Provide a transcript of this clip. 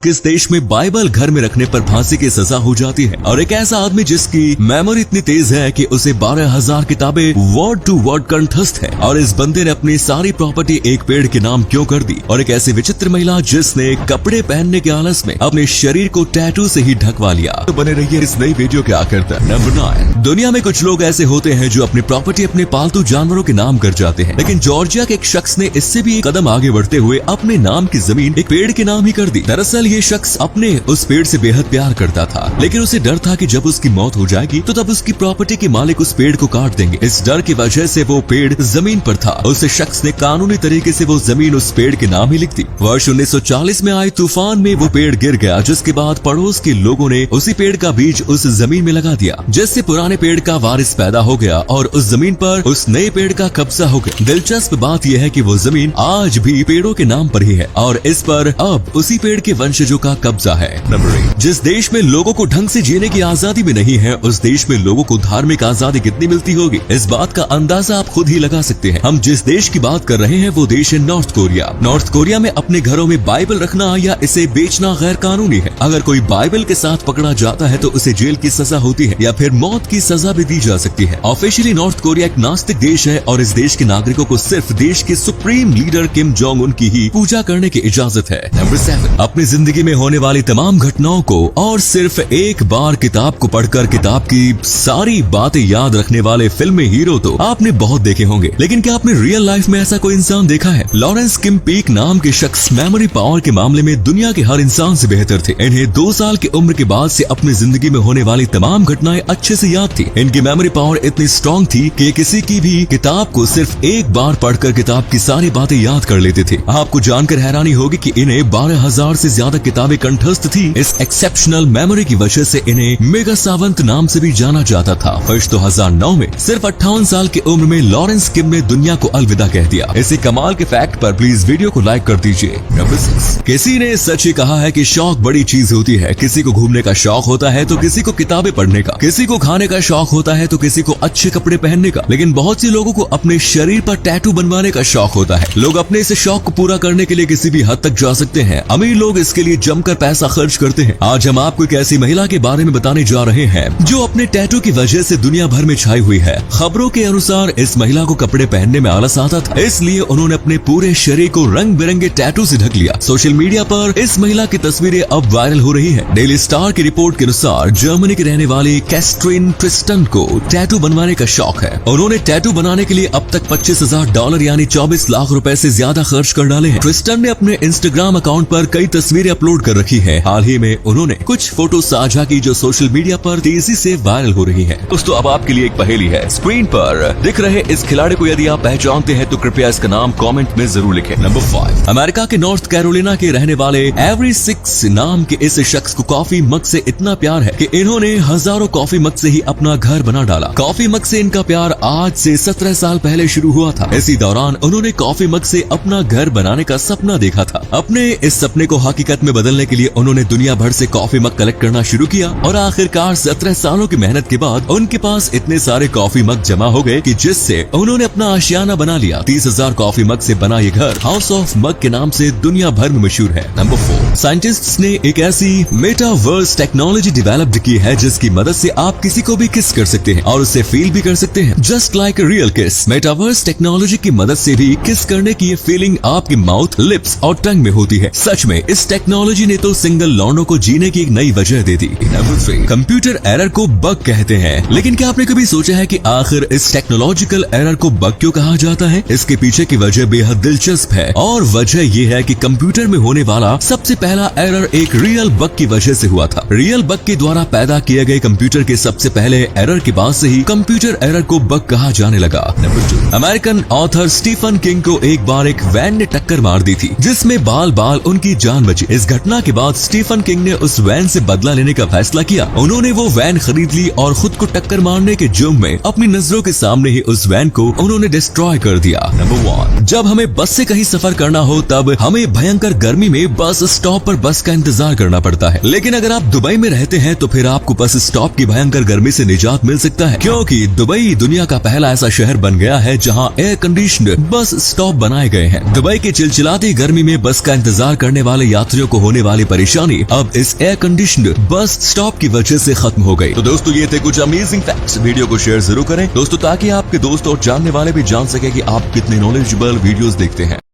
किस देश में बाइबल घर में रखने पर फांसी की सजा हो जाती है और एक ऐसा आदमी जिसकी मेमोरी इतनी तेज है कि उसे 12,000 किताबें वर्ड टू वर्ड कंठस्थ है और इस बंदे ने अपनी सारी प्रॉपर्टी एक पेड़ के नाम क्यों कर दी। और एक ऐसी विचित्र महिला जिसने कपड़े पहनने के आलस में अपने शरीर को टैटू से ही ढकवा लिया। तो बने रहिए इस नई वीडियो के आखिर तक। नंबर 9। दुनिया में कुछ लोग ऐसे होते हैं जो अपनी प्रॉपर्टी अपने पालतू जानवरों के नाम कर जाते हैं, लेकिन जॉर्जिया के एक शख्स ने इससे भी एक कदम आगे बढ़ते हुए अपने नाम की जमीन एक पेड़ के नाम ही कर दी। दरअसल ये शख्स अपने उस पेड़ से बेहद प्यार करता था, लेकिन उसे डर था कि जब उसकी मौत हो जाएगी तो तब उसकी प्रॉपर्टी के मालिक उस पेड़ को काट देंगे। इस डर की वजह से वो पेड़ जमीन पर था। उस शख्स ने कानूनी तरीके से वो जमीन उस पेड़ के नाम ही लिख दी। वर्ष 1940 में आए तूफान में वो पेड़ गिर गया, जिसके बाद पड़ोस के लोगों ने उसी पेड़ का बीज उस जमीन में लगा दिया, जिससे पुराने पेड़ का वारिस पैदा हो गया और उस जमीन पर उस नए पेड़ का कब्जा हो गया। दिलचस्प बात यह है कि वो जमीन आज भी पेड़ों के नाम पर ही है और इस पर अब उसी पेड़ के वंशजों का कब्जा है। नंबर 8। जिस देश में लोगों को ढंग से जीने की आजादी भी नहीं है, उस देश में लोगों को धार्मिक आजादी कितनी मिलती होगी, इस बात का अंदाजा आप खुद ही लगा सकते हैं। हम जिस देश की बात कर रहे हैं वो देश है नॉर्थ कोरिया। नॉर्थ कोरिया में अपने घरों में बाइबल रखना या इसे बेचना गैर कानूनी है। अगर कोई बाइबल के साथ पकड़ा जाता है तो उसे जेल की सजा होती है या फिर मौत की सजा भी दी जा सकती है। ऑफिशियली नॉर्थ कोरिया एक नास्तिक देश है और इस देश के नागरिकों को सिर्फ देश के supreme leader Kim Jong Un की ही पूजा करने की इजाजत है। नंबर 7। अपनी जिंदगी में होने वाली तमाम घटनाओं को और सिर्फ एक बार किताब को पढ़कर किताब की सारी बातें याद रखने वाले फिल्मी हीरो तो आपने बहुत देखे होंगे, लेकिन क्या आपने रियल लाइफ में ऐसा कोई इंसान देखा है? लॉरेंस किम पीक नाम के शख्स मेमोरी पावर के मामले में दुनिया के हर इंसान से बेहतर थे। इन्हें 2 साल की उम्र के बाद से अपनी जिंदगी में होने वाली तमाम घटनाएं अच्छे से याद थी। इनकी मेमोरी पावर इतनी स्ट्रॉन्ग थी कि किसी की भी किताब को सिर्फ एक बार पढ़कर किताब की सारी बातें याद कर लेते थे। आपको जानकर हैरानी होगी कि इन्हें 12,000 से ज्यादा किताबें कंठस्थ थी। इस एक्सेप्शनल मेमोरी की वजह से इन्हें मेगा सावंत नाम से भी जाना जाता था। वर्ष 2009 में सिर्फ 58 साल की उम्र में लॉरेंस किम ने दुनिया को अलविदा कह दिया। इसी कमाल के फैक्ट पर प्लीज वीडियो को लाइक कर दीजिए। नंबर 6। किसी ने सच ही कहा है कि शौक बड़ी चीज होती है। किसी को घूमने का शौक होता है तो किसी को किताबें पढ़ने का, किसी को खाने का शौक होता है तो किसी को अच्छे कपड़े पहनने का, लेकिन बहुत से लोगों को अपने शरीर पर टैटू बनवाने का शौक होता है। लोग अपने इस शौक को पूरा करने के लिए किसी भी हद तक जा सकते हैं। अमीर लोग इसके लिए जमकर पैसा खर्च करते हैं। आज हम आपको एक ऐसी महिला के बारे में बताने जा रहे हैं जो अपने टैटू की वजह से दुनिया भर में छाई हुई है। खबरों के अनुसार इस महिला को कपड़े पहनने में आलस आता था, इसलिए उन्होंने अपने पूरे शरीर को रंग बिरंगे टैटू से ढक लिया। सोशल मीडिया पर इस महिला की तस्वीरें अब वायरल हो रही है। डेली स्टार की रिपोर्ट के अनुसार जर्मनी की रहने वाली कैस्ट्रिन ट्रिस्टन को टैटू बनवाने का शौक है। उन्होंने टैटू बनाने के लिए अब तक $25,000 यानी 24 लाख रुपए से ज्यादा खर्च कर डाले हैं। ट्रिस्टन ने अपने इंस्टाग्राम अकाउंट पर कई तस्वीरें अपलोड कर रखी है। हाल ही में उन्होंने कुछ फोटो साझा की जो सोशल मीडिया पर तेजी से वायरल हो रही है। दोस्तों अब आपके लिए एक पहेली है। स्क्रीन पर दिख रहे इस खिलाड़ी को यदि आप पहचानते हैं तो कृपया इसका नाम कमेंट में जरूर लिखें। नंबर 5। अमेरिका के नॉर्थ कैरोलिना के रहने वाले एवरी 6 नाम के इस शख्स को कॉफी मग से इतना प्यार है कि इन्होंने हजारों कॉफी मग से ही अपना घर बना डाला। कॉफी मग से इनका प्यार आज से 17 साल पहले शुरू हुआ था। इसी दौरान उन्होंने कॉफी मग से अपना घर बनाने का सपना देखा था। अपने इस सपने को हकीकत में बदलने के लिए उन्होंने दुनिया भर से कॉफी मग कलेक्ट करना शुरू किया और आखिरकार 17 सालों की मेहनत के बाद उनके पास इतने सारे कॉफी मग जमा हो गए कि जिससे उन्होंने अपना आशियाना बना लिया। 30,000 कॉफी मग से बना ये घर हाउस ऑफ मग के नाम से दुनिया भर में मशहूर है। नंबर 4। साइंटिस्ट्स ने एक ऐसी मेटावर्स टेक्नोलॉजी डेवलप की है जिसकी मदद से आप किसी को भी किस कर सकते हैं और उससे फील भी कर सकते हैं जस्ट लाइक अ रियल किस। मेटावर्स टेक्नोलॉजी की मदद से भी किस करने की ये फीलिंग आपकी माउथ, लिप्स और टंग में होती है। सच में इस टेक्नोलॉजी ने तो सिंगल लौंडों को जीने की एक नई वजह दे दी। नंबर 3। कंप्यूटर एरर को बग कहते हैं, लेकिन क्या आपने कभी सोचा है कि आखिर इस टेक्नोलॉजिकल एरर को बग क्यों कहा जाता है? इसके पीछे की वजह बेहद दिलचस्प है और वजह यह है कि कंप्यूटर में होने वाला सबसे पहला एरर एक रियल बग की वजह से हुआ था। रियल बग के द्वारा पैदा किए गए कंप्यूटर के सबसे पहले एरर के बाद से ही कंप्यूटर एरर को बग कहा जाने लगा। Number 2। American author Stephen King को एक बार एक वैन ने टक्कर मार दी थी जिसमें बाल बाल उनकी जान बची। इस घटना के बाद स्टीफन किंग ने उस वैन से बदला लेने का फैसला किया। उन्होंने वो वैन खरीद ली और खुद को टक्कर मारने के जुर्म में अपनी नजरों के सामने ही उस वैन को उन्होंने डिस्ट्रॉय कर दिया। नंबर 1। जब हमें बस से कहीं सफर करना हो तब हमें भयंकर गर्मी में बस स्टॉप पर बस का इंतजार करना पड़ता है, लेकिन अगर आप दुबई में रहते हैं तो फिर आपको बस स्टॉप की भयंकर गर्मी से निजात मिल सकता है, क्योंकि दुबई दुनिया का पहला ऐसा शहर बन गया है जहां एयर कंडीशनर बस स्टॉप बनाए गए हैं। दुबई की चिलचिलाती गर्मी में बस का इंतजार करने वाले यात्रियों को होने वाली परेशानी अब इस एयर कंडीशनर बस स्टॉप की वजह से खत्म हो गई। तो दोस्तों ये थे कुछ अमेजिंग फैक्ट्स। वीडियो को शेयर जरूर करें दोस्तों, ताकि आपके दोस्त और जानने वाले भी जान सके कि आप कितने नॉलेजेबल वीडियोस देखते हैं।